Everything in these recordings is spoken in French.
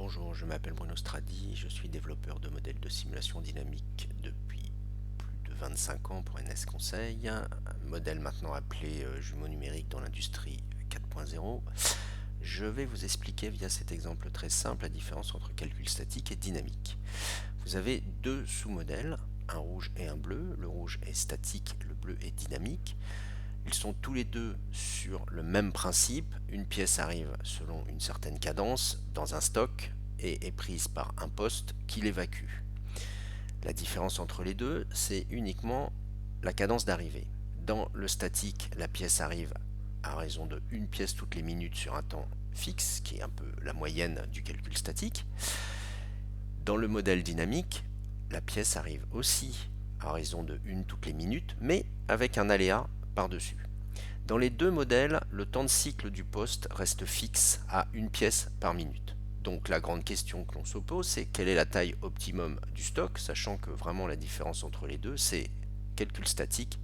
Bonjour, je m'appelle Bruno Stradi, je suis développeur de modèles de simulation dynamique depuis plus de 25 ans pour NS Conseil, un modèle maintenant appelé jumeau numérique dans l'industrie 4.0. Je vais vous expliquer via cet exemple très simple la différence entre calcul statique et dynamique. Vous avez deux sous-modèles, un rouge et un bleu. Le rouge est statique, le bleu est dynamique. Ils sont tous les deux sur le même principe. Une pièce arrive selon une certaine cadence dans un stock et est prise par un poste qui l'évacue. La différence entre les deux, c'est uniquement la cadence d'arrivée. Dans le statique, la pièce arrive à raison de une pièce toutes les minutes sur un temps fixe, qui est un peu la moyenne du calcul statique. Dans le modèle dynamique, la pièce arrive aussi à raison de une toutes les minutes, mais avec un aléa par-dessus. Dans les deux modèles, le temps de cycle du poste reste fixe à une pièce par minute. Donc la grande question que l'on se pose, c'est quelle est la taille optimum du stock, sachant que vraiment la différence entre les deux, c'est calcul statique,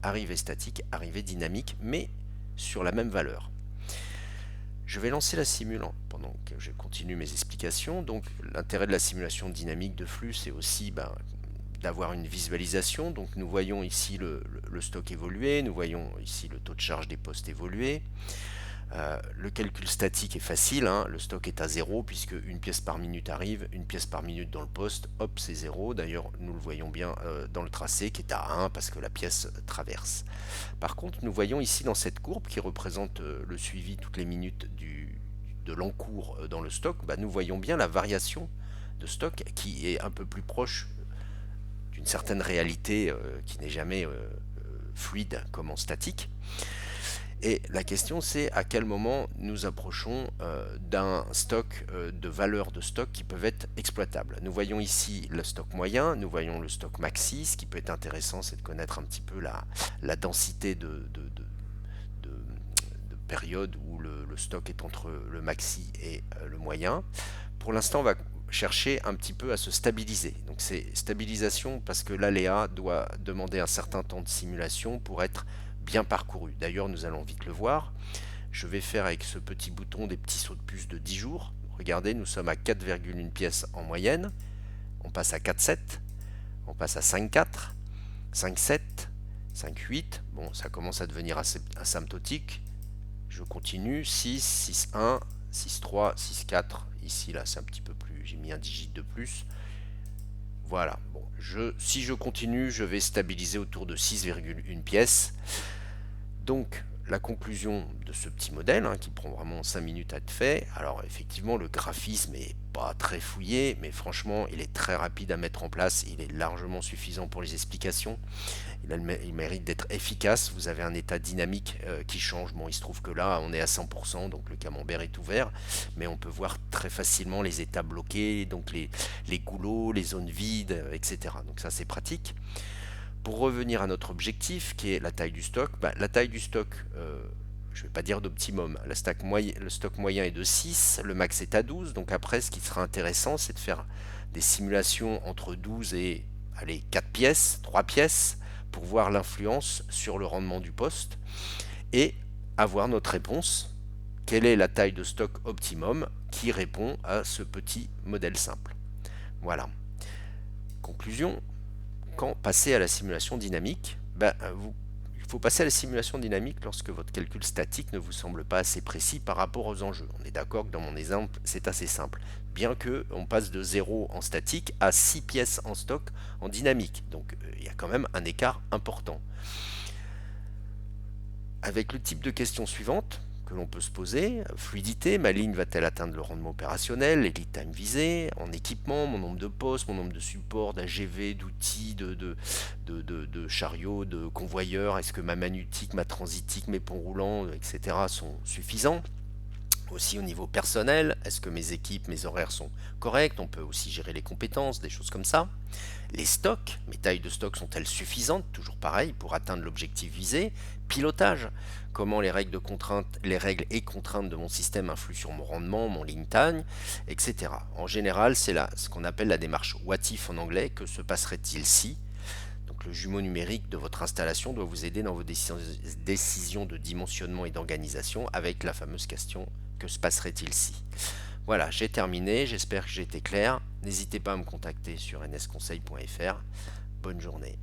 arrivée dynamique, mais sur la même valeur. Je vais lancer la simulation pendant que je continue mes explications. Donc l'intérêt de la simulation dynamique de flux, c'est aussi d'avoir une visualisation. Donc nous voyons ici le stock évoluer, nous voyons ici le taux de charge des postes évoluer. Le calcul statique est facile, hein. Le stock est à 0 puisque une pièce par minute arrive, une pièce par minute dans le poste, hop, c'est 0. D'ailleurs, nous le voyons bien dans le tracé qui est à 1 parce que la pièce traverse. Par contre, nous voyons ici dans cette courbe qui représente le suivi toutes les minutes de l'encours dans le stock, nous voyons bien la variation de stock qui est un peu plus proche d'une certaine réalité qui n'est jamais fluide comme en statique. Et la question c'est à quel moment nous approchons d'un stock, de valeurs de stock qui peuvent être exploitables. Nous voyons ici le stock moyen, nous voyons le stock maxi. Ce qui peut être intéressant, c'est de connaître un petit peu la densité de période où le stock est entre le maxi et le moyen. Pour l'instant, on va chercher un petit peu à se stabiliser. Donc c'est stabilisation parce que l'aléa doit demander un certain temps de simulation pour être bien parcouru. D'ailleurs, nous allons vite le voir. Je vais faire avec ce petit bouton des petits sauts de puce de 10 jours. Regardez, nous sommes à 4,1 pièces en moyenne. On passe à 4,7, on passe à 5,4, 5,7, 5,8. Bon, ça commence à devenir asymptotique. Je continue, 6, 6,1, 6,3, 6,4. Ici, là, c'est un petit peu plus, j'ai mis un digit de plus. Voilà, bon, si je continue, je vais stabiliser autour de 6,1 pièces. Donc, la conclusion de ce petit modèle, qui prend vraiment 5 minutes à être fait, alors effectivement, le graphisme est pas très fouillé, mais franchement, il est très rapide à mettre en place, il est largement suffisant pour les explications. Il mérite d'être efficace. Vous avez un état dynamique qui change. Bon, il se trouve que là, on est à 100%, donc le camembert est ouvert, mais on peut voir très facilement les états bloqués, donc les goulots, les zones vides, etc. Donc ça, c'est pratique. Pour revenir à notre objectif, qui est la taille du stock, la taille du stock, je ne vais pas dire d'optimum. Le stock moyen est de 6, le max est à 12. Donc après, ce qui sera intéressant, c'est de faire des simulations entre 12 et 4 pièces, 3 pièces, pour voir l'influence sur le rendement du poste et avoir notre réponse. Quelle est la taille de stock optimum qui répond à ce petit modèle simple? Voilà. Conclusion, quand passer à la simulation dynamique, il faut passer à la simulation dynamique lorsque votre calcul statique ne vous semble pas assez précis par rapport aux enjeux. On est d'accord que dans mon exemple, c'est assez simple. Bien que on passe de 0 en statique à 6 pièces en stock en dynamique. Donc il y a quand même un écart important. Avec le type de question suivante que l'on peut se poser, fluidité, ma ligne va-t-elle atteindre le rendement opérationnel, les lead time visés, en équipement, mon nombre de postes, mon nombre de supports, d'AGV, d'outils, de chariots, de convoyeurs, est-ce que ma manutique, ma transitique, mes ponts roulants, etc. sont suffisants? Aussi au niveau personnel, est-ce que mes équipes, mes horaires sont corrects? On peut aussi gérer les compétences, des choses comme ça. Les stocks, mes tailles de stock sont-elles suffisantes? Toujours pareil, pour atteindre l'objectif visé. Pilotage, comment les règles et contraintes de mon système influent sur mon rendement, mon lead time, etc. En général, c'est là ce qu'on appelle la démarche what if en anglais. Que se passerait-il si? Donc le jumeau numérique de votre installation doit vous aider dans vos décisions de dimensionnement et d'organisation avec la fameuse question que se passerait-il si? Voilà, j'ai terminé, j'espère que j'ai été clair. N'hésitez pas à me contacter sur nsconseil.fr. Bonne journée.